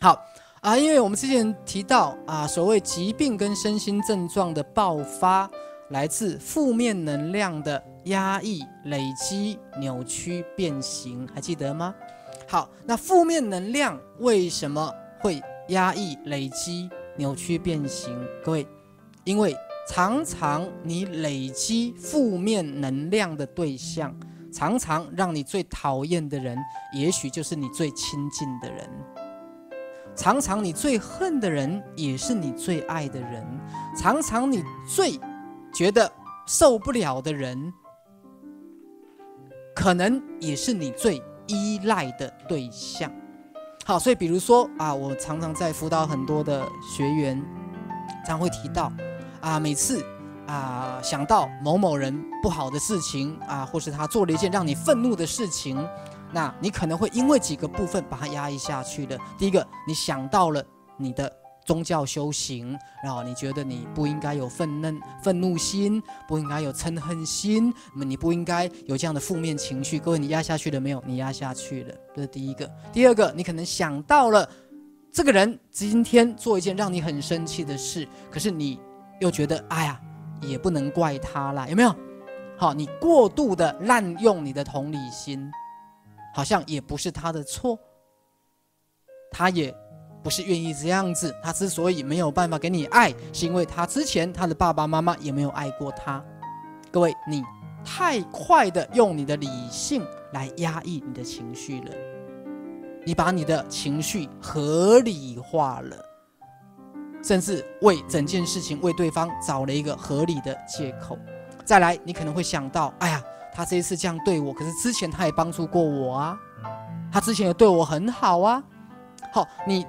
好因为我们之前提到所谓疾病跟身心症状的爆发，来自负面能量的压抑、累积、扭曲、变形，还记得吗？好，那负面能量为什么会压抑、累积、扭曲、变形？各位，因为常常你累积负面能量的对象，常常让你最讨厌的人，也许就是你最亲近的人。常常你最恨的人，也是你最爱的人。常常你最觉得受不了的人，可能也是你最依赖的对象。好，所以比如说我常常在辅导很多的学员，常会提到每次想到某某人不好的事情或是他做了一件让你愤怒的事情，那你可能会因为几个部分把它压抑下去的。第一个，你想到了你的宗教修行，然后你觉得你不应该有愤怒心，不应该有嗔恨心，你不应该有这样的负面情绪。各位，你压下去了没有？你压下去了，这是第一个。第二个，你可能想到了这个人今天做一件让你很生气的事，可是你又觉得也不能怪他啦，有没有？好，你过度的滥用你的同理心，好像也不是他的错，他也不是愿意这样子，他之所以没有办法给你爱，是因为他之前他的爸爸妈妈也没有爱过他。各位，你太快的用你的理性来压抑你的情绪了，你把你的情绪合理化了，甚至为整件事情为对方找了一个合理的借口。再来，你可能会想到，他这一次这样对我，可是之前他也帮助过我他之前也对我很好好，你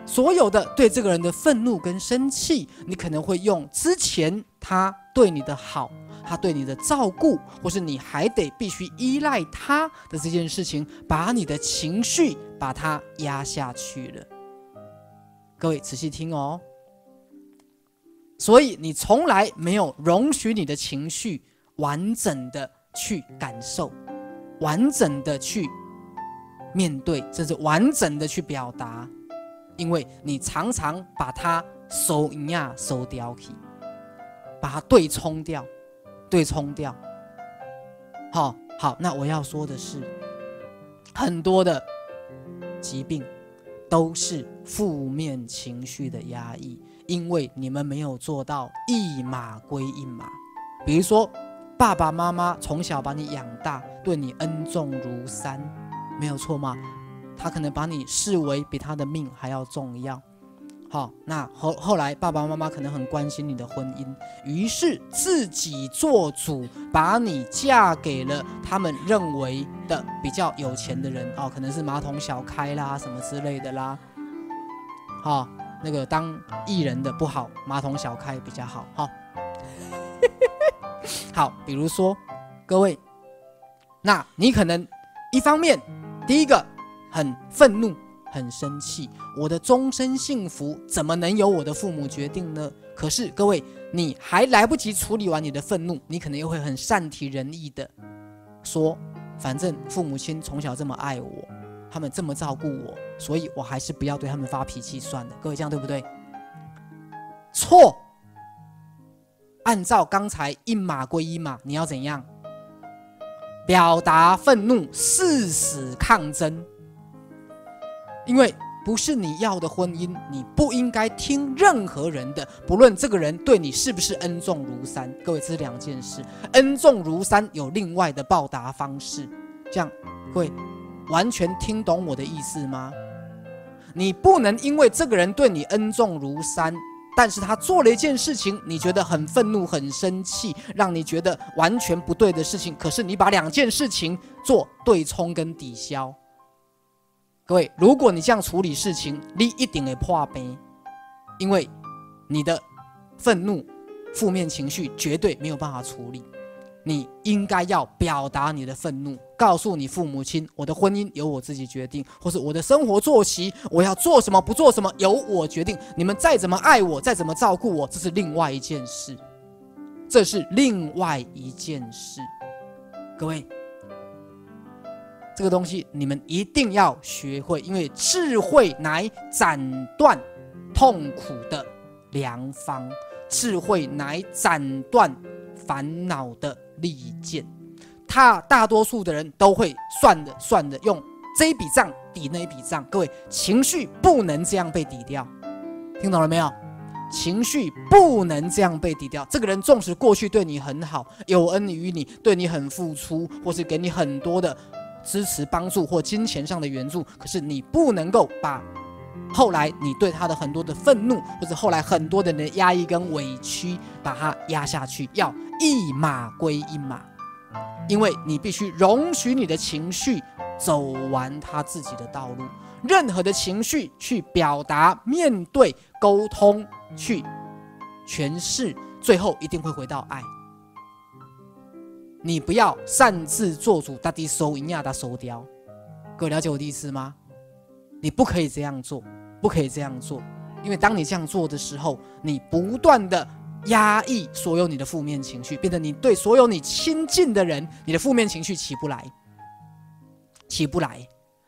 所有的对这个人的愤怒跟生气，你可能会用之前他对你的好，他对你的照顾，或是你还得必须依赖他的这件事情，把你的情绪把它压下去了。各位仔细听哦，所以你从来没有容许你的情绪完整的去感受，完整的去面对，甚至完整的去表达，因为你常常把它收掉，把它对冲掉。好，那我要说的是，很多的疾病都是负面情绪的压抑，因为你们没有做到一码归一码。比如说爸爸妈妈从小把你养大，对你恩重如山，没有错吗？他可能把你视为比他的命还要重要。好，那后来爸爸妈妈可能很关心你的婚姻，于是自己做主，把你嫁给了他们认为的比较有钱的人可能是马桶小开啦什么之类的啦。那个当艺人的不好，马桶小开比较好。好，比如说各位，那你可能一方面第一个很愤怒很生气，我的终身幸福怎么能由我的父母决定呢？可是各位，你还来不及处理完你的愤怒，你可能又会很善体人意的说，反正父母亲从小这么爱我，他们这么照顾我，所以我还是不要对他们发脾气算了。各位，这样对不对？错。按照刚才一码归一码，你要怎样表达愤怒？誓死抗争。因为不是你要的婚姻，你不应该听任何人的，不论这个人对你是不是恩重如山。各位，这是两件事，恩重如山有另外的报答方式。这样各位完全听懂我的意思吗？你不能因为这个人对你恩重如山，但是他做了一件事情，你觉得很愤怒很生气，让你觉得完全不对的事情，可是你把两件事情做对冲跟抵消。各位，如果你这样处理事情，你一定会破病，因为你的愤怒负面情绪绝对没有办法处理。你应该要表达你的愤怒，告诉你父母亲，我的婚姻由我自己决定，或是我的生活作息，我要做什么不做什么由我决定。你们再怎么爱我，再怎么照顾我，这是另外一件事，这是另外一件事。各位，这个东西你们一定要学会，因为智慧乃斩断痛苦的良方，智慧乃斩断烦恼的利剑。大多数的人都会算的，用这一笔账抵那一笔账。各位，情绪不能这样被抵掉，听懂了没有？情绪不能这样被抵掉。这个人纵使过去对你很好，有恩于你，对你很付出，或是给你很多的支持、帮助或金钱上的援助，可是你不能够把后来你对他的很多的愤怒，或者后来很多的人的压抑跟委屈，把它压下去，要一码归一码。因为你必须容许你的情绪走完他自己的道路，任何的情绪去表达、面对、沟通、去诠释，最后一定会回到爱。你不要擅自做主，到底收赢呀，他收掉。各位了解我的意思吗？你不可以这样做，不可以这样做，因为当你这样做的时候，你不断的压抑所有你的负面情绪，变得你对所有你亲近的人，你的负面情绪起不来。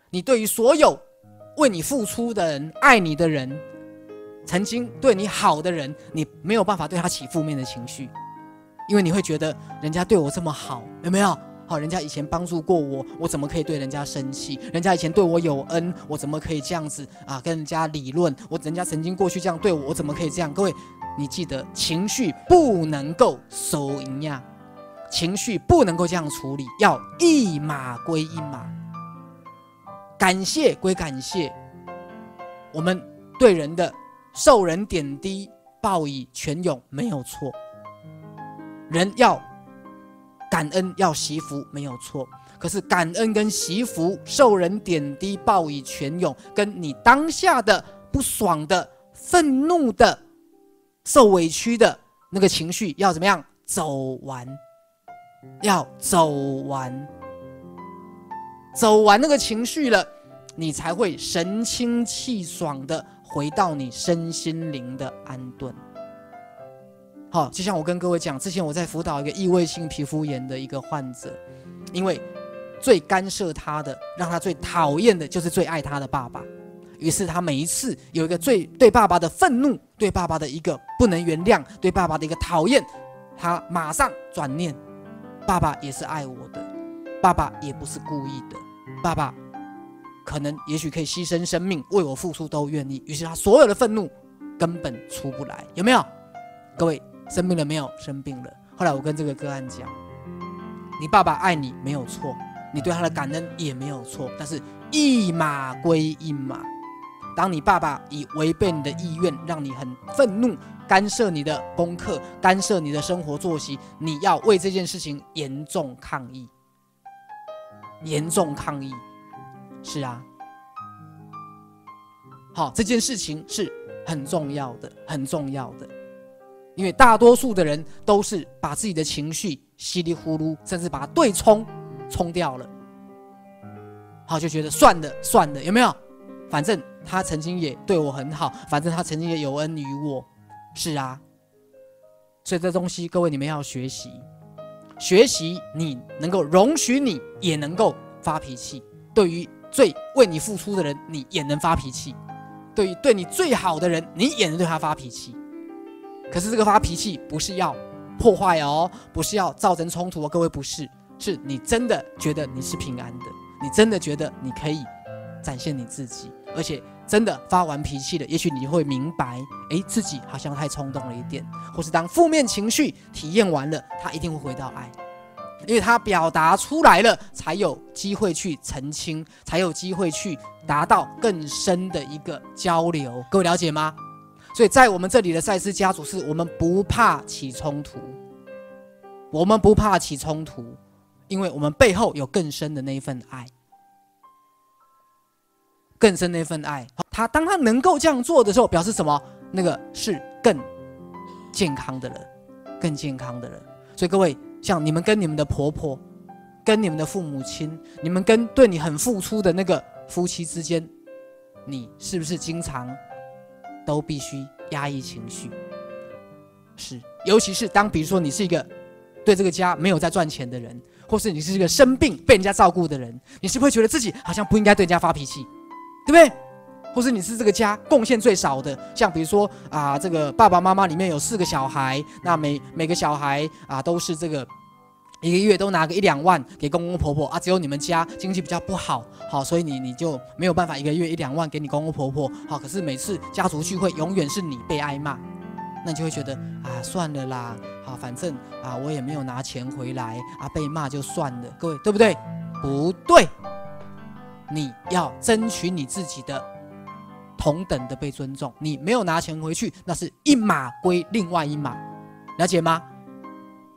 你对于所有为你付出的人、爱你的人、曾经对你好的人，你没有办法对他起负面的情绪，因为你会觉得人家对我这么好，有没有？好，人家以前帮助过我，我怎么可以对人家生气？人家以前对我有恩，我怎么可以这样子啊？跟人家理论，人家曾经过去这样对我，我怎么可以这样？各位，你记得情绪不能够收赢呀，情绪不能够这样处理，要一码归一码，感谢归感谢。我们对人的受人点滴，报以泉涌，没有错。人要感恩，要惜福，没有错。可是感恩跟惜福、受人点滴、报以泉涌，跟你当下的不爽的、愤怒的、受委屈的那个情绪要怎么样走完？要走完，走完那个情绪了，你才会神清气爽的回到你身心灵的安顿。好，就像我跟各位讲，之前我在辅导一个异位性皮肤炎的一个患者，因为最干涉他的，让他最讨厌的就是最爱他的爸爸。于是他每一次有一个对爸爸的愤怒，对爸爸的一个不能原谅，对爸爸的一个讨厌，他马上转念，爸爸也是爱我的，爸爸也不是故意的，爸爸可能也许可以牺牲生命为我付出都愿意。于是他所有的愤怒根本出不来，有没有？各位生病了没有？生病了。后来我跟这个个案讲，你爸爸爱你没有错，你对他的感恩也没有错，但是一码归一码。当你爸爸以违背你的意愿，让你很愤怒，干涉你的功课，干涉你的生活作息，你要为这件事情严重抗议。严重抗议。是啊，好，这件事情是很重要的，很重要的。因为大多数的人都是把自己的情绪稀里糊涂，甚至把它对冲掉了，好，就觉得算了，有没有？反正他曾经也对我很好，反正他曾经也有恩于我。是啊，所以这东西各位你们要学习，你能够容许你也能够发脾气，对于最为你付出的人你也能发脾气，对于对你最好的人你也能对他发脾气。可是这个发脾气不是要破坏哦，不是要造成冲突哦，各位不是，是你真的觉得你是平安的，你真的觉得你可以展现你自己，而且真的发完脾气了，也许你会明白，自己好像太冲动了一点，或是当负面情绪体验完了，他一定会回到爱，因为他表达出来了，才有机会去澄清，才有机会去达到更深的一个交流。各位了解吗？所以在我们这里的赛斯家族是我们不怕起冲突，因为我们背后有更深的那一份爱，更深的那份爱。当他能够这样做的时候，表示什么？那个是更健康的人。所以各位，像你们跟你们的婆婆，跟你们的父母亲，你们跟对你很付出的那个夫妻之间，你是不是经常都必须压抑情绪？是，尤其是当比如说你是一个对这个家没有在赚钱的人，或是你是一个生病被人家照顾的人，你是不是会觉得自己好像不应该对人家发脾气，对不对？或是你是这个家贡献最少的，像比如说这个爸爸妈妈里面有4个小孩，那每个小孩都是这个一个月都拿个1、2万给公公婆婆只有你们家经济比较不好，好，所以你就没有办法一个月1、2万给你公公婆婆，好，可是每次家族聚会永远是你被挨骂，那你就会觉得算了啦，好，反正我也没有拿钱回来被骂就算了，各位对不对？不对，你要争取你自己的同等的被尊重，你没有拿钱回去，那是一码归另外一码，了解吗？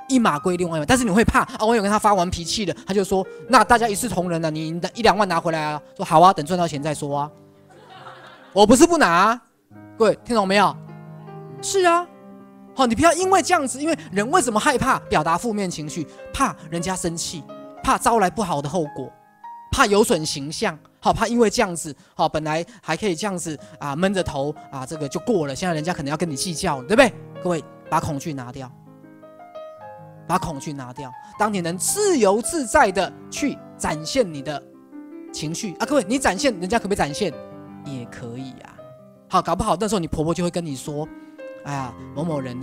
一码归另外一码，但是你会怕我有跟他发完脾气了，他就说那大家一视同仁了，你1、2万拿回来说好啊，等赚到钱再说我不是不拿各位听懂没有？是好，你不要因为这样子，因为人为什么害怕表达负面情绪？怕人家生气，怕招来不好的后果，怕有损形象，好，怕因为这样子，好，本来还可以这样子闷着头这个就过了，现在人家可能要跟你计较了，对不对？各位，把恐惧拿掉，把恐惧拿掉。当你能自由自在的去展现你的情绪各位，你展现，人家可不可以展现？也可以好，搞不好那时候你婆婆就会跟你说，哎呀，某某人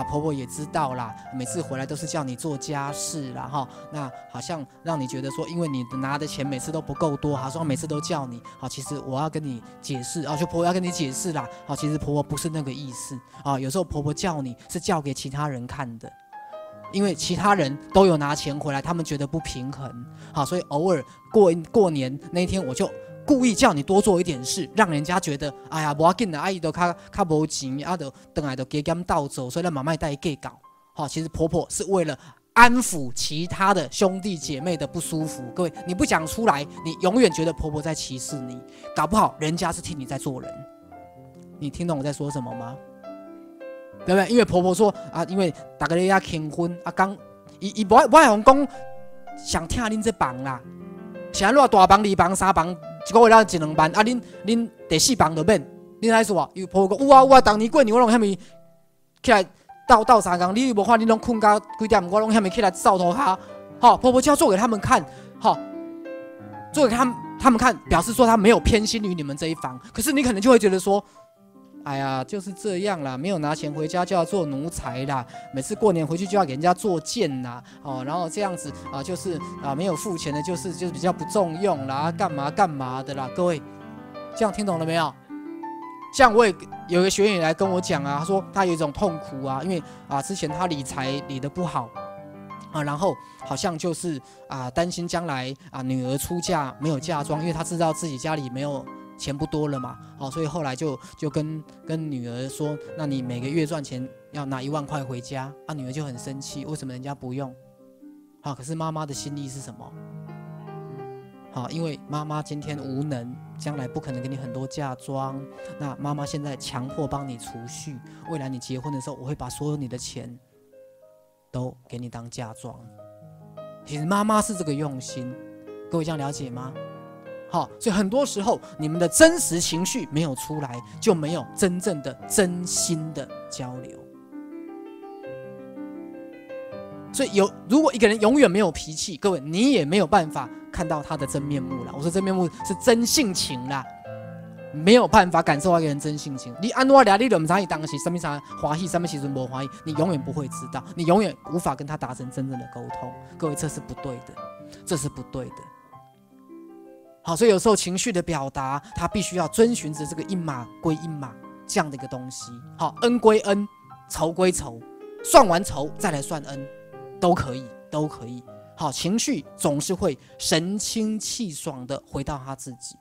婆婆也知道啦，每次回来都是叫你做家事啦那好像让你觉得说，因为你拿的钱每次都不够多，说每次都叫你其实我要跟你解释就婆婆要跟你解释啦其实婆婆不是那个意思有时候婆婆叫你是叫给其他人看的，因为其他人都有拿钱回来，他们觉得不平衡所以偶尔过年那一天我就故意叫你多做一点事，让人家觉得哎呀，不要紧的，阿姨都较无钱就回来就加减倒走，所以咱慢慢带计搞其实婆婆是为了安抚其他的兄弟姐妹的不舒服。各位，你不讲出来，你永远觉得婆婆在歧视你，搞不好人家是替你在做人。你听懂我在说什么吗？对不对？因为婆婆说因为大家要订婚刚伊不爱讲想听恁这房啦，是安怎大房、2房、3房。1个月了1、2万恁第4房就免，恁来说因为婆婆讲有啊，当年过年我拢遐物起来斗3工，你无看你拢困到几点，我拢遐物起来扫涂骹，婆婆就要做给他们看，做给他们看，表示说他没有偏心于你们这一房。可是你可能就会觉得说，哎呀，就是这样啦，没有拿钱回家就要做奴才啦，每次过年回去就要给人家做贱啦，然后这样子就是没有付钱的，就是比较不重用啦，干嘛的啦，各位，这样听懂了没有？像我也有一个学员来跟我讲他说他有一种痛苦因为之前他理财理得不好然后好像就是担心将来女儿出嫁没有嫁妆，因为他知道自己家里没有钱不多了嘛，所以后来就跟女儿说，那你每个月赚钱要拿1万块回家女儿就很生气，为什么人家不用可是妈妈的心意是什么？因为妈妈今天无能，将来不可能给你很多嫁妆，那妈妈现在强迫帮你储蓄，未来你结婚的时候，我会把所有你的钱都给你当嫁妆。其实妈妈是这个用心，各位这样了解吗？所以很多时候你们的真实情绪没有出来，就没有真正的真心的交流。所以如果一个人永远没有脾气，各位你也没有办法看到他的真面目啦。我说真面目是真性情啦，没有办法感受到一个人真性情。你安怎了，你就不知道他当时什么啥欢喜，什么时阵不欢喜，你永远不会知道，你永远无法跟他达成真正的沟通。各位，这是不对的，这是不对的。所以有时候情绪的表达，它必须要遵循着这个一码归一码这样的一个东西。恩归恩，仇归仇，算完仇再来算恩，都可以，都可以。情绪总是会神清气爽的回到他自己。